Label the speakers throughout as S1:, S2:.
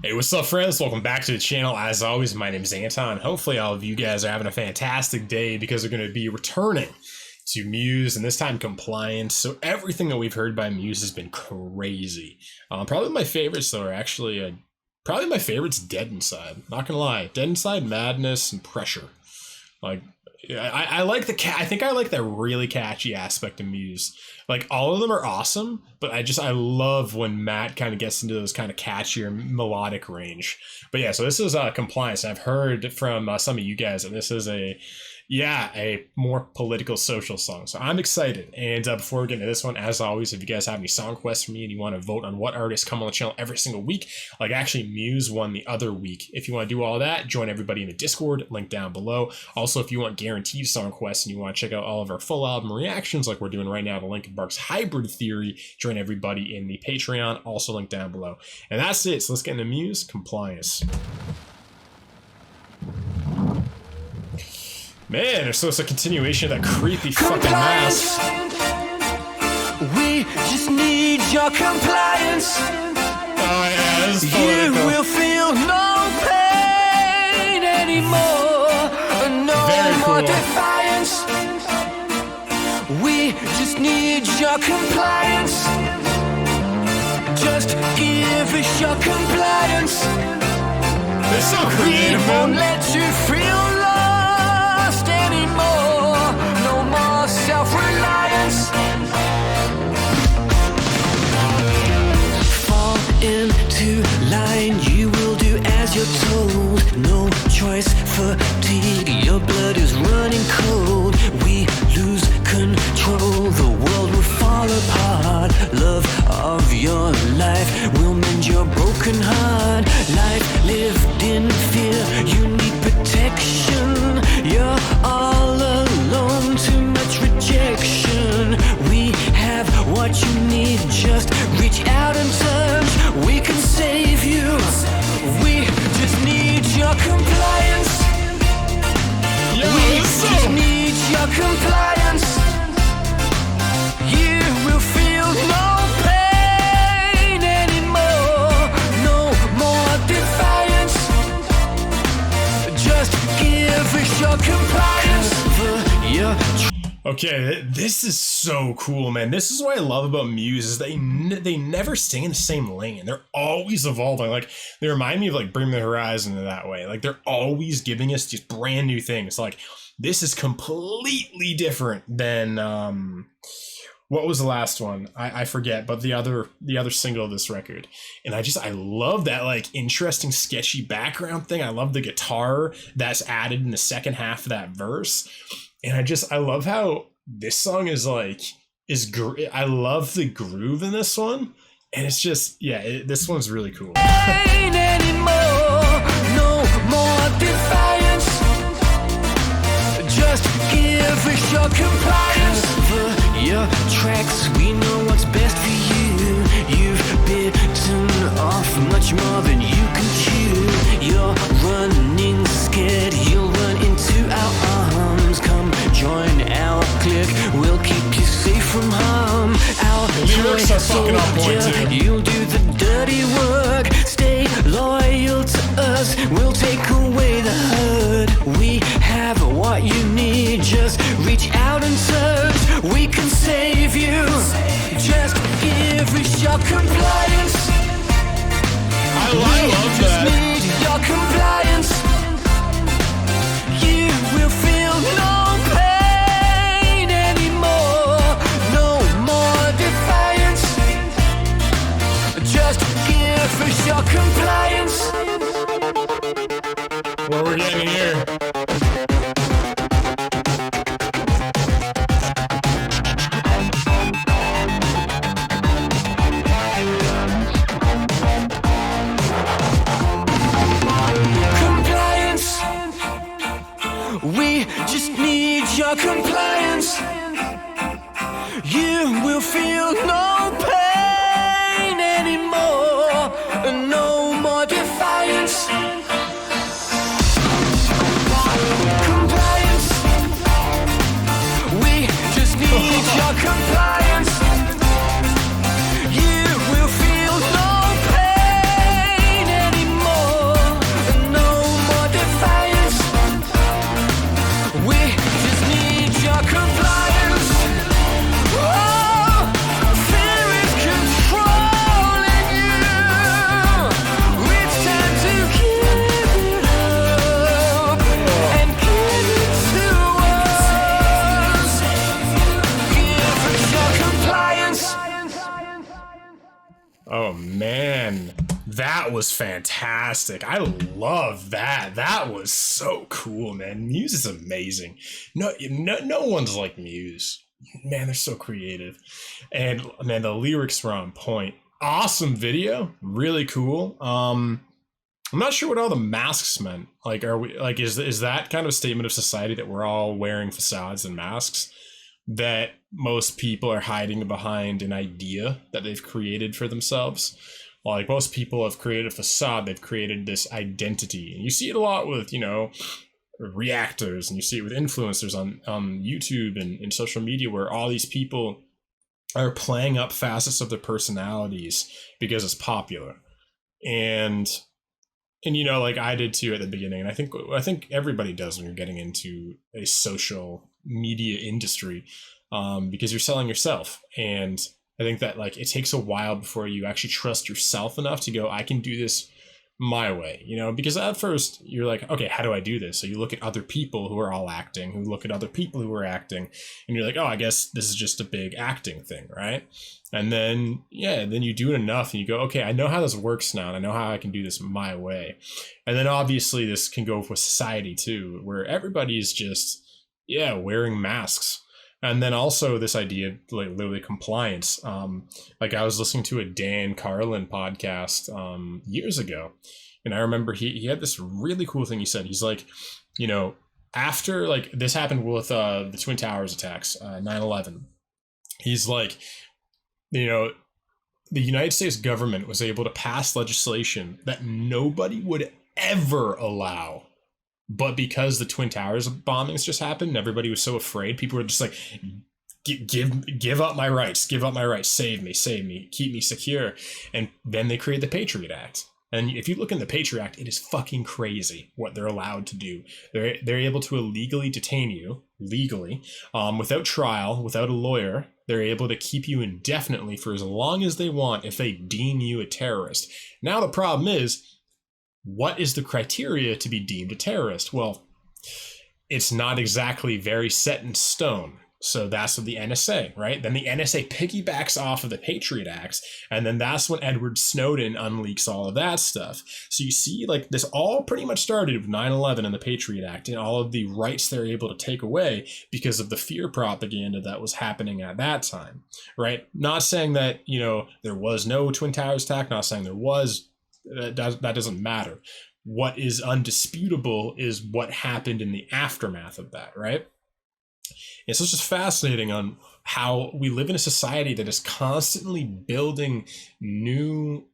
S1: Hey, what's up, friends? Welcome back to the channel. As always, my name is Anton. Hopefully all of you guys are having a fantastic day because they're going to be returning to MUSE, and this time compliance. So everything that we've heard by MUSE has been crazy. Probably my favorites, though, are actually probably my favorites Dead Inside. Not gonna lie, Dead Inside, Madness, and Pressure. Like, I like I think I like that really catchy aspect of MUSE. Like, all of them are awesome, but I love when Matt kind of gets into those kind of catchier melodic range. But yeah, so this is Compliance. I've heard from some of you guys that this is a more political social song. So I'm excited. And before we get into this one, as always, if you guys have any song requests for me and you want to vote on what artists come on the channel every single week, like actually MUSE won the other week. If you want to do all that, join everybody in the Discord, link down below. Also, if you want guaranteed song requests and you want to check out all of our full album reactions like we're doing right now to Linkin Park's Hybrid Theory, join everybody in the Patreon, also linked down below. And that's it. So let's get into MUSE Compliance. Man, so it's a continuation of that creepy fucking mask.
S2: We just need your compliance.
S1: Oh yeah, this is
S2: You
S1: political.
S2: will feel no pain anymore. No
S1: Very
S2: more
S1: cool.
S2: defiance. We just need your compliance. Just give us your compliance.
S1: They're so
S2: We
S1: creative,
S2: won't
S1: man.
S2: let you feel lost anymore. No more self-reliance. Fall into line, you will do as you're told. No choice, fatigue, your blood is running cold. We lose control, the world will fall apart. Love of your life will mend your broken heart. Life lived in fear, you need protection. You're all alone, too much rejection. We have what you need, just reach out and touch. We can save you. We just need your compliance.
S1: Yo,
S2: We
S1: this is
S2: just
S1: so...
S2: need your compliance. You will feel no pain anymore. No more defiance. Just give us your compliance. Your
S1: Okay, this is so cool, man. This is what I love about MUSE is they never stay in the same lane. They're always evolving. Like, they remind me of like Bring Me the Horizon in that way. Like, they're always giving us just brand new things. Like, this is completely different than what was the last one? I forget, but the other single of this record. And I love that like interesting sketchy background thing. I love the guitar that's added in the second half of that verse. And I love how this song is like I love the groove in this one. And it's just, yeah, this one's really cool.
S2: pain anymore. No more defiance. Just give us your compliance. Cover your tracks, we know what's best for you. You've bitten off much more than you can chew. You're running scared, you'll run into our arms. Come join our clique, we'll keep you safe from harm. Our
S1: lyrics are fucking on point,
S2: soldier,
S1: too.
S2: you'll do the dirty work. Stay loyal to us, we'll take away the hurt. We have what you need, just reach out and touch. We can save you. Just give us your compliance.
S1: I love
S2: Just
S1: that.
S2: need your compliance. You will feel no pain anymore. No more defiance. Just give us your compliance.
S1: What we're getting here.
S2: Compliance. We just need your compliance. You will feel no pain anymore. No more defiance. Compliance. We just need your compliance. You will feel no pain anymore.
S1: was fantastic. I love that. That was so cool, man. Muse is amazing. No one's like Muse. Man, they're so creative. And man, the lyrics were on point. Awesome video, really cool. I'm not sure what all the masks meant. Like, are we like, is that kind of a statement of society that we're all wearing facades and masks, that most people are hiding behind an idea that they've created for themselves? Like, most people have created a facade, they've created this identity. And you see it a lot with, reactors, and you see it with influencers on YouTube and social media, where all these people are playing up facets of their personalities because it's popular. And like I did too at the beginning, and I think everybody does when you're getting into a social media industry, because you're selling yourself. And I think that like it takes a while before you actually trust yourself enough to go, I can do this my way, because at first you're like, okay, how do I do this? So you look at other people who are all acting, who look at other people who are acting, and you're like, oh, I guess this is just a big acting thing, right? And then you do it enough and you go, okay, I know how this works now, and I know how I can do this my way. And then obviously this can go with society too, where everybody's just wearing masks. And then also this idea of like literally compliance. Like I was listening to a Dan Carlin podcast years ago, and I remember he had this really cool thing he said. He's like, after like this happened with the Twin Towers attacks, 9/11, he's like, the United States government was able to pass legislation that nobody would ever allow. But because the Twin Towers bombings just happened and everybody was so afraid, people were just like, give up my rights, save me, keep me secure. And then they created the Patriot Act. And if you look in the Patriot Act, it is fucking crazy what they're allowed to do. They're able to illegally detain you, without trial, without a lawyer. They're able to keep you indefinitely for as long as they want if they deem you a terrorist. Now the problem is, what is the criteria to be deemed a terrorist? Well, it's not exactly very set in stone. So that's what the NSA, right? Then the NSA piggybacks off of the Patriot Acts, and then that's when Edward Snowden unleaks all of that stuff. So you see, like, this all pretty much started with 9/11 and the Patriot Act and all of the rights they're able to take away because of the fear propaganda that was happening at that time, right? Not saying that, there was no Twin Towers attack, not saying there was. That doesn't matter. What is undisputable is what happened in the aftermath of that, right? And so it's just fascinating on how we live in a society that is constantly building new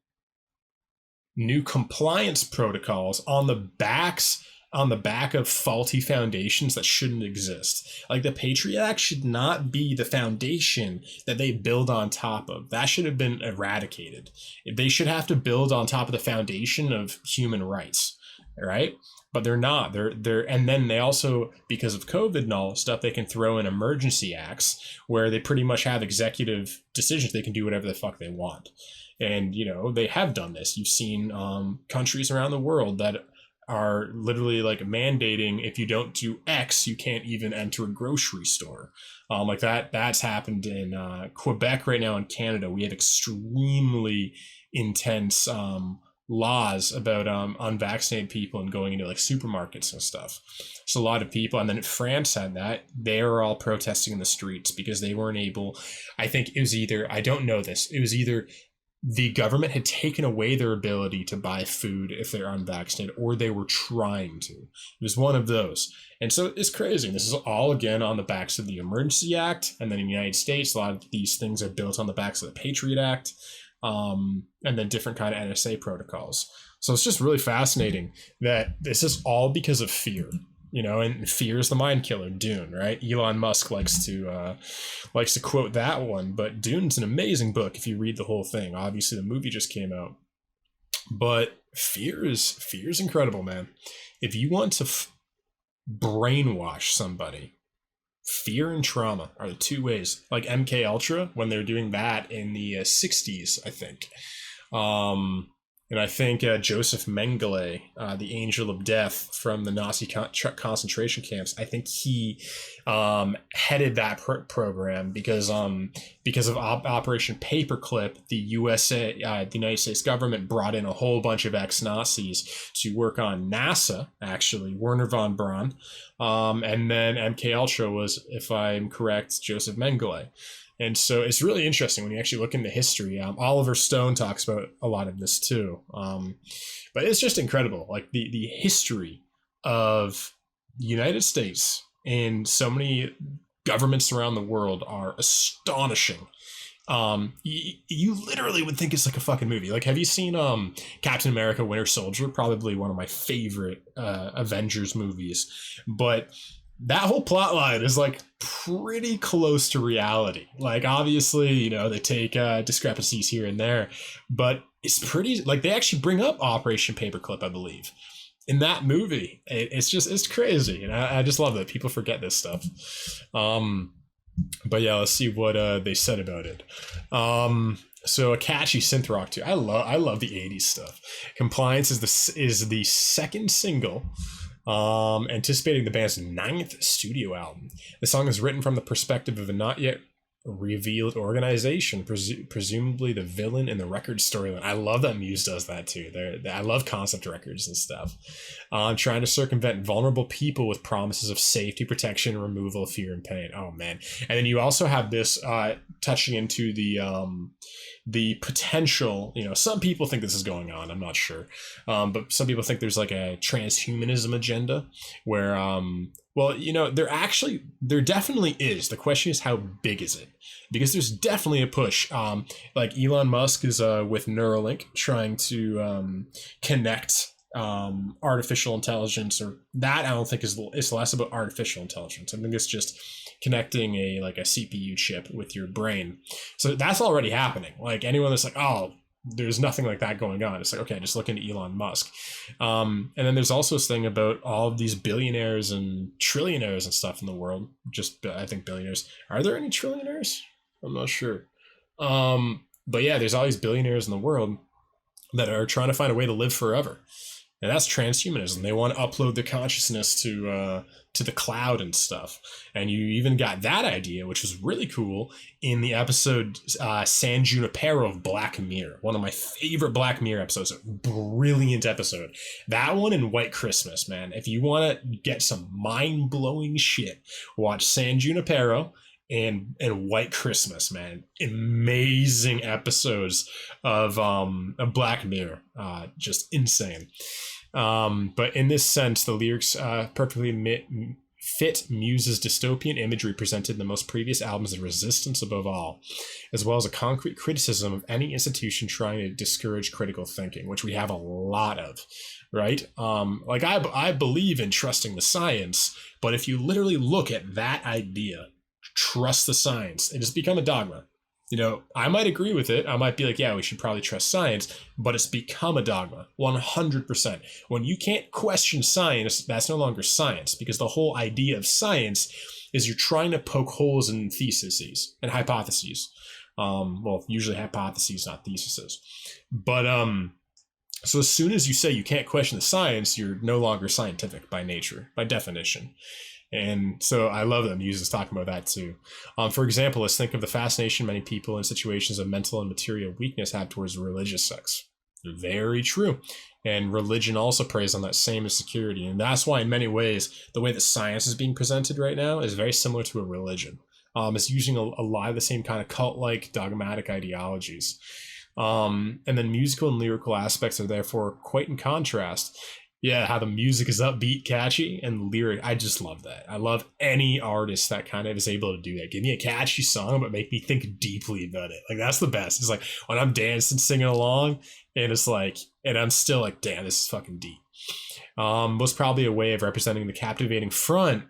S1: compliance protocols on the back of faulty foundations that shouldn't exist. Like the Patriot Act should not be the foundation that they build on top of. That should have been eradicated. They should have to build on top of the foundation of human rights, right? But they're not. And then they also, because of COVID and all stuff, they can throw in emergency acts where they pretty much have executive decisions. They can do whatever the fuck they want. And, they have done this. You've seen countries around the world that are literally like mandating if you don't do X, you can't even enter a grocery store. Like that's happened in Quebec right now in Canada. We have extremely intense laws about unvaccinated people and going into like supermarkets and stuff. So a lot of people, and then France had that. They were all protesting in the streets because they weren't able. I think it was either, I don't know this, it was either the government had taken away their ability to buy food if they're unvaccinated, or they were trying to. It was one of those. And so it's crazy. This is all, again, on the backs of the Emergency Act. And then in the United States, a lot of these things are built on the backs of the Patriot Act, and then different kind of NSA protocols. So it's just really fascinating that this is all because of fear. And fear is the mind killer, Dune, right? Elon Musk likes to quote that one, but Dune's an amazing book if you read the whole thing. Obviously, the movie just came out, but fear is incredible, man. If you want to brainwash somebody, fear and trauma are the two ways. Like MK Ultra, when they're doing that in the 60s, I think. And I think Joseph Mengele, the Angel of Death from the Nazi concentration camps, I think he headed that program because of Operation Paperclip. The the United States government brought in a whole bunch of ex-Nazis to work on NASA. Actually, Werner von Braun, and then MK Ultra was, if I'm correct, Joseph Mengele. And so it's really interesting when you actually look into history. Oliver Stone talks about a lot of this too. But it's just incredible. Like the history of the United States and so many governments around the world are astonishing. You literally would think it's like a fucking movie. Like, have you seen Captain America Winter Soldier? Probably one of my favorite Avengers movies. But that whole plot line is like pretty close to reality. Like, obviously, you know, they take discrepancies here and there, but it's pretty, like, they actually bring up Operation Paperclip, I believe, in that movie. It's crazy. And I just love that people forget this stuff. But yeah, let's see what they said about it. So a catchy synth rock too. I love the 80s stuff. Compliance is the second single, anticipating the band's 9th studio album. The song is written from the perspective of a not yet revealed organization, presumably the villain in the record storyline. I love that Muse does that too. I love concept records and stuff. Trying to circumvent vulnerable people with promises of safety, protection, removal of fear and pain. Oh man. And then you also have this touching into the potential, you know, some people think this is going on, I'm not sure, but some people think there's like a transhumanism agenda where well, you know, there definitely is. The question is, how big is it? Because there's definitely a push. Like Elon Musk is with Neuralink trying to connect artificial intelligence, or that I don't think is less about artificial intelligence. I think it's just connecting a CPU chip with your brain. So that's already happening. Like anyone that's like, oh, there's nothing like that going on, it's like, okay, just look into Elon Musk. And then there's also this thing about all of these billionaires and trillionaires and stuff in the world. Just, I think, billionaires. Are there any trillionaires? I'm not sure. But yeah, there's all these billionaires in the world that are trying to find a way to live forever. And that's transhumanism. They want to upload their consciousness to the cloud and stuff. And you even got that idea, which was really cool, in the episode San Junipero of Black Mirror. One of my favorite Black Mirror episodes. A brilliant episode. That one and White Christmas, man. If you want to get some mind-blowing shit, watch San Junipero and White Christmas, man. Amazing episodes of Black Mirror. Just insane. But in this sense, the lyrics perfectly fit Muse's dystopian imagery presented in the most previous albums of resistance above all, as well as a concrete criticism of any institution trying to discourage critical thinking, which we have a lot of, right? Like I believe in trusting the science, but if you literally look at that idea, trust the science, it has become a dogma. You know, I might agree with it. I might be like, yeah, we should probably trust science, but it's become a dogma, 100%. When you can't question science, that's no longer science, because the whole idea of science is you're trying to poke holes in theses and hypotheses. Well, usually hypotheses, not theses. But so as soon as you say you can't question the science, you're no longer scientific by nature, by definition. And so I love that Muse is talking about that too. For example, let's think of the fascination many people in situations of mental and material weakness have towards religious sects. Very true. And religion also preys on that same insecurity. And that's why, in many ways, the way that science is being presented right now is very similar to a religion. It's using a lot of the same kind of cult-like dogmatic ideologies. And then musical and lyrical aspects are therefore quite in contrast. Yeah, how the music is upbeat, catchy, and lyric. I just love that. I love any artist that kind of is able to do that. Give me a catchy song, but make me think deeply about it. Like, that's the best. It's like when I'm dancing, singing along, and it's like, and I'm still like, damn, this is fucking deep. Was probably a way of representing the captivating front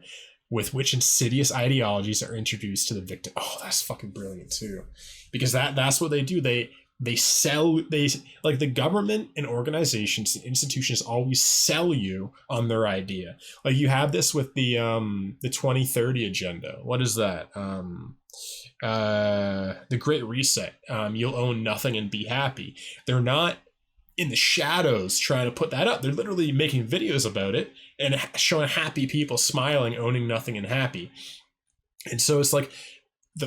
S1: with which insidious ideologies are introduced to the victim. Oh, that's fucking brilliant too, because that's what they do. They sell, like the government and organizations and institutions always sell you on their idea. Like you have this with the 2030 agenda. What is that? The Great Reset. You'll own nothing and be happy. They're not in the shadows trying to put that up. They're literally making videos about it and showing happy people smiling, owning nothing and happy. And so it's like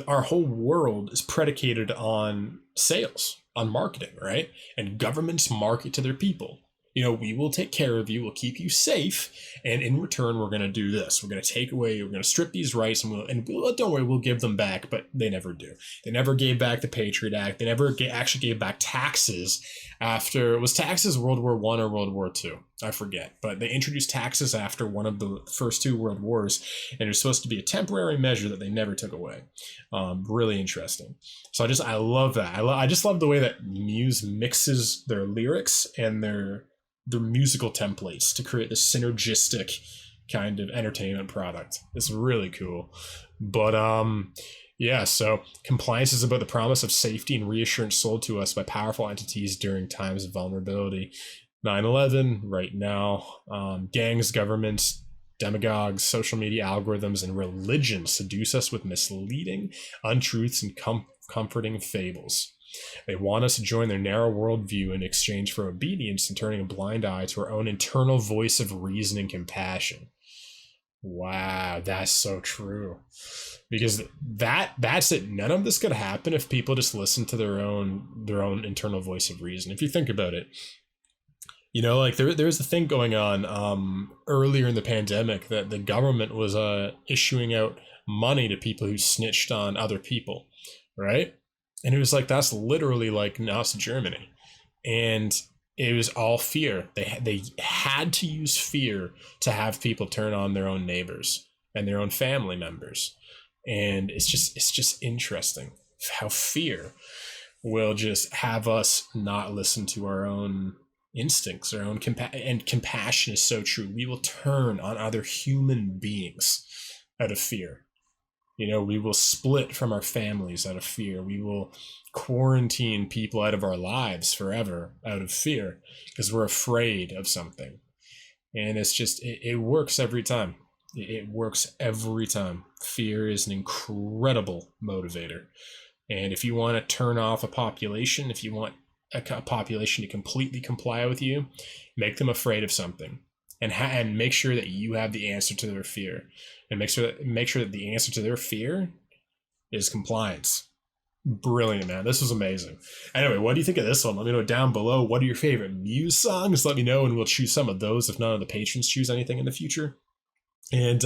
S1: our whole world is predicated on sales, on marketing, right? And governments market to their people. You know, we will take care of you, we'll keep you safe, and in return, we're going to do this. We're going to take away, we're going to strip these rights, and don't worry, we'll give them back, but they never do. They never gave back the Patriot Act. They never actually gave back taxes after, was taxes World War I or World War II? I forget, but they introduced taxes after one of the first two world wars, and it was supposed to be a temporary measure that they never took away. Really interesting. So I love that. I just love the way that Muse mixes their lyrics and their musical templates to create this synergistic kind of entertainment product. It's really cool. But yeah, so compliance is about the promise of safety and reassurance sold to us by powerful entities during times of vulnerability. 9/11 right now, gangs, governments, demagogues, social media algorithms, and religion seduce us with misleading untruths and comforting fables. They want us to join their narrow worldview in exchange for obedience and turning a blind eye to our own internal voice of reason and compassion. Wow, that's so true. Because that's it. None of this could happen if people just listen to their own internal voice of reason. If you think about it, you know, like there's a thing going on earlier in the pandemic that the government was issuing out money to people who snitched on other people, right? And it was like, that's literally like Nazi Germany. And it was all fear. They had to use fear to have people turn on their own neighbors and their own family members. And it's just interesting how fear will just have us not listen to our own instincts, our own and compassion is so true. We will turn on other human beings out of fear. You know, we will split from our families out of fear. We will quarantine people out of our lives forever out of fear because we're afraid of something. And it's just, it works every time. It works every time. Fear is an incredible motivator. And if you want to turn off a population, if you want a population to completely comply with you, make them afraid of something. And make sure that you have the answer to their fear, and make sure that the answer to their fear is compliance. Brilliant, man. This was amazing. Anyway, what do you think of this one? Let me know down below. What are your favorite Muse songs? Let me know, and we'll choose some of those if none of the patrons choose anything in the future. And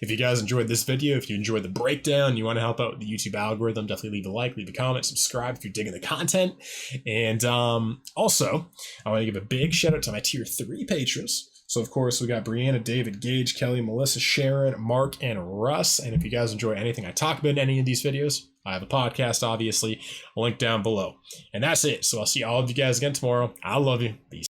S1: if you guys enjoyed this video, if you enjoyed the breakdown, you want to help out with the YouTube algorithm, definitely leave a like, leave a comment, subscribe if you're digging the content. And also, I want to give a big shout out to my tier 3 patrons. So, of course, we got Brianna, David, Gage, Kelly, Melissa, Sharon, Mark, and Russ. And if you guys enjoy anything I talk about in any of these videos, I have a podcast, obviously, a link down below. And that's it. So I'll see all of you guys again tomorrow. I love you. Peace.